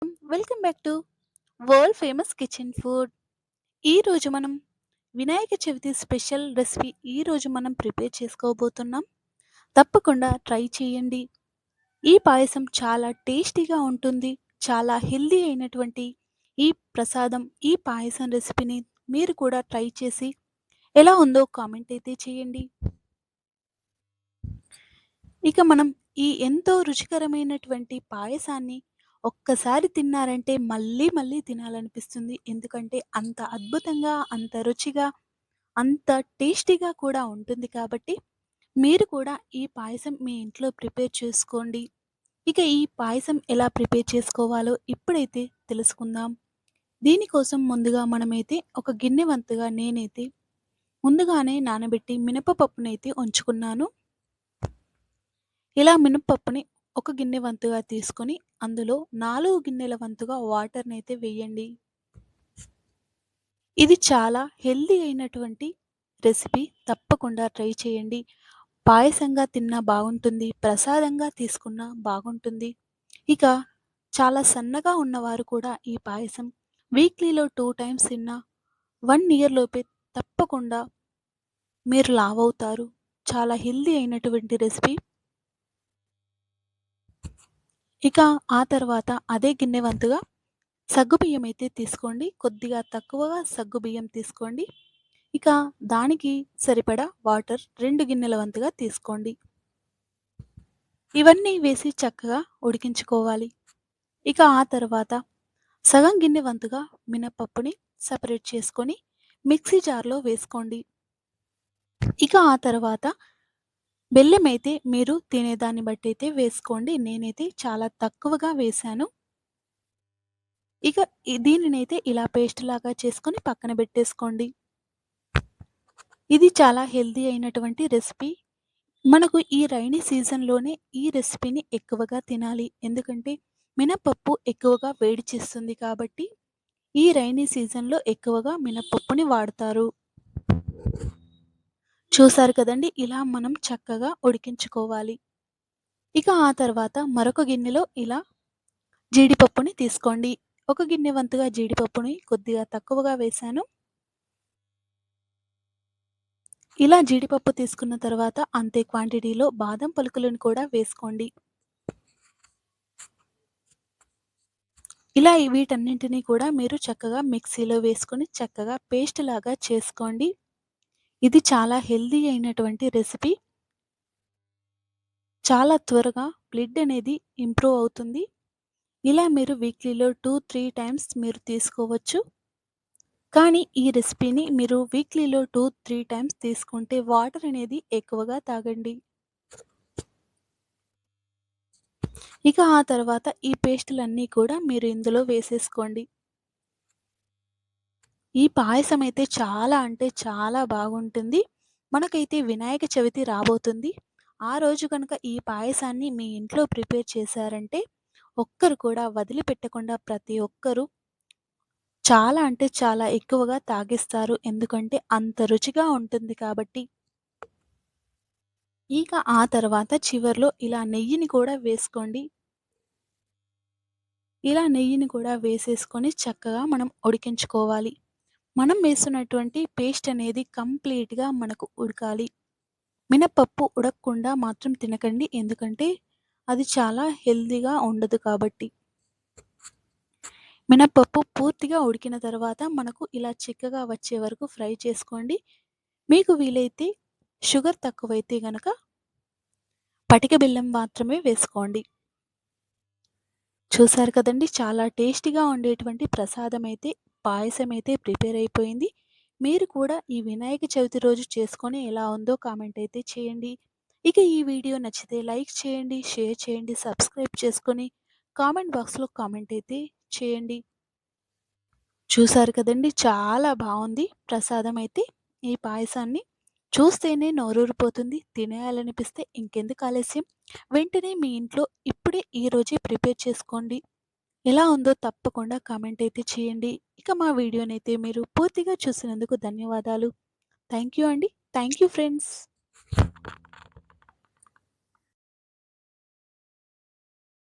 Welcome back to world famous kitchen food. ఈరోజు మనం Vinayaka Chavithi special recipe మనం ప్రిపేర్ చేసుకోబోతున్నాం. తప్పకుండా ట్రై చేయండి. ఈ పాయసం చాలా టేస్టీగా ఉంటుంది. చాలా హెల్దీ అయినటువంటి ఈ ప్రసాదం, ఈ పాయసం రెసిపీని మీరు కూడా ట్రై చేసి ఎలా ఉందో కామెంట్ అయితే చేయండి. ఇక మనం ఈ ఎంతో రుచికరమైనటువంటి పాయసాన్ని ఒక్కసారి తిన్నారంటే మళ్ళీ మళ్ళీ తినాలనిపిస్తుంది. ఎందుకంటే అంత అద్భుతంగా, అంత రుచిగా, అంత టేస్టీగా కూడా ఉంటుంది కాబట్టి మీరు కూడా ఈ పాయసం మీ ఇంట్లో ప్రిపేర్ చేసుకోండి. ఇక ఈ పాయసం ఎలా ప్రిపేర్ చేసుకోవాలో ఇప్పుడైతే తెలుసుకుందాం. దీనికోసం ముందుగా మనమైతే ఒక గిన్నె వంతుగా నేనైతే ముందుగానే నానబెట్టి మినపపప్పునైతే ఉంచుకున్నాను. ఇలా మినపప్పుని ఒక గిన్నె వంతుగా తీసుకొని అందులో 4 గిన్నెల వంతుగా వాటర్‌నైతే వేయండి. ఇది చాలా హెల్తీ అయినటువంటి రెసిపీ. తప్పకుండా ట్రై చేయండి. పాయసంగా తిన్నా బాగుంటుంది. ప్రసాదంగా తీసుకున్నా బాగుంటుంది. ఇక చాలా సన్నగా ఉన్నవారు కూడా ఈ పాయసం వీక్లీలో 2 టైమ్స్ తిన్నా 1 ఇయర్ లోపే తప్పకుండా మీరు లావవుతారు. చాలా హెల్తీ అయినటువంటి రెసిపీ. ఇక ఆ తర్వాత అదే గిన్నె వంతుగా సగ్గుబియ్యం అయితే తీసుకోండి. కొద్దిగా తక్కువగా సగ్గుబియ్యం తీసుకోండి. ఇక దానికి సరిపడా వాటర్ 2 గిన్నెల వంతుగా తీసుకోండి. ఇవన్నీ వేసి చక్కగా ఉడికించుకోవాలి. ఇక ఆ తర్వాత సగం గిన్నె వంతుగా మినపప్పుని సెపరేట్ చేసుకొని మిక్సీ జార్‌లో వేసుకోండి. ఇక ఆ తర్వాత బెల్లమైతే మీరు తినేదాన్ని బట్టయితే వేసుకోండి. నేనైతే చాలా తక్కువగా వేశాను. ఇక దీనినైతే ఇలా పేస్ట్ లాగా చేసుకొని పక్కన పెట్టేసుకోండి. ఇది చాలా హెల్తీ అయినటువంటి రెసిపీ. మనకు ఈ రైనీ సీజన్‌లోనే ఈ రెసిపీని ఎక్కువగా తినాలి. ఎందుకంటే మినపప్పు ఎక్కువగా వేడి చేస్తుంది కాబట్టి ఈ రైనీ సీజన్‌లో ఎక్కువగా మినపప్పుని వాడతారు. చూసారు కదండీ! ఇలా మనం చక్కగా ఉడికించుకోవాలి. ఇక ఆ తర్వాత మరొక గిన్నెలో ఇలా జీడిపప్పుని తీసుకోండి. ఒక గిన్నె వంతుగా జీడిపప్పుని కొద్దిగా తక్కువగా వేశాను. ఇలా జీడిపప్పు తీసుకున్న తర్వాత అంతే క్వాంటిటీలో బాదం పలుకులను కూడా వేసుకోండి. ఇలా వీటన్నింటినీ కూడా మీరు చక్కగా మిక్సీలో వేసుకొని చక్కగా పేస్ట్ లాగా చేసుకోండి. ఇది చాలా హెల్తీ అయినటువంటి రెసిపీ. చాలా త్వరగా బ్లడ్ అనేది ఇంప్రూవ్ అవుతుంది. ఇలా మీరు వీక్లీలో 2, 3 టైమ్స్ మీరు తీసుకోవచ్చు. కానీ ఈ రెసిపీని మీరు వీక్లీలో 2, 3 టైమ్స్ తీసుకుంటే వాటర్ అనేది ఎక్కువగా తాగండి. ఇక ఆ తర్వాత ఈ పేస్టులన్నీ కూడా మీరు ఇందులో వేసేసుకోండి. ఈ పాయసం అయితే చాలా అంటే చాలా బాగుంటుంది. మనకైతే వినాయక చవితి రాబోతుంది. ఆ రోజు కనుక ఈ పాయసాన్ని మీ ఇంట్లో ప్రిపేర్ చేశారంటే ఒక్కరు కూడా వదిలిపెట్టకుండా ప్రతి ఒక్కరు చాలా అంటే చాలా ఎక్కువగా తాగేస్తారు. ఎందుకంటే అంత రుచిగా ఉంటుంది కాబట్టి. ఇక ఆ తర్వాత చివర్లో ఇలా నెయ్యిని కూడా వేసుకోండి. ఇలా నెయ్యిని కూడా వేసేసుకొని చక్కగా మనం ఉడికించుకోవాలి. మనం వేస్తున్నటువంటి పేస్ట్ అనేది కంప్లీట్‌గా మనకు ఉడకాలి. మినపప్పు ఉడకకుండా మాత్రం తినకండి. ఎందుకంటే అది చాలా హెల్తీగా ఉండదు కాబట్టి. మినపప్పు పూర్తిగా ఉడికిన తర్వాత మనకు ఇలా చిక్కగా వచ్చే వరకు ఫ్రై చేసుకోండి. మీకు వీలైతే షుగర్ తక్కువైతే గనక పటిక బెల్లం మాత్రమే వేసుకోండి. చూసారు కదండీ! చాలా టేస్టీగా ఉండేటువంటి ప్రసాదమైతే, పాయసమైతే ప్రిపేర్ అయిపోయింది. మీరు కూడా ఈ వినాయక చవితి రోజు చేసుకొని ఎలా ఉందో కామెంట్ అయితే చేయండి. ఇక ఈ వీడియో నచ్చితే లైక్ చేయండి, షేర్ చేయండి, సబ్స్క్రైబ్ చేసుకొని కామెంట్ బాక్స్‌లో కామెంట్ అయితే చేయండి. చూసారు కదండీ! చాలా బావుంది ప్రసాదమైతే. ఈ పాయసాన్ని చూస్తేనే నోరూరిపోతుంది. తినేయాలనిపిస్తే ఇంకెందుకు ఆలస్యం వెంటనే మీ ఇంట్లో ఇప్పుడే ఈరోజే ప్రిపేర్ చేసుకోండి. ఎలా ఉందో తప్పకుండా కామెంట్ అయితే చేయండి. ఇక మా వీడియోనైతే మీరు పూర్తిగా చూసినందుకు ధన్యవాదాలు. థ్యాంక్ యూ అండి. Thank you friends.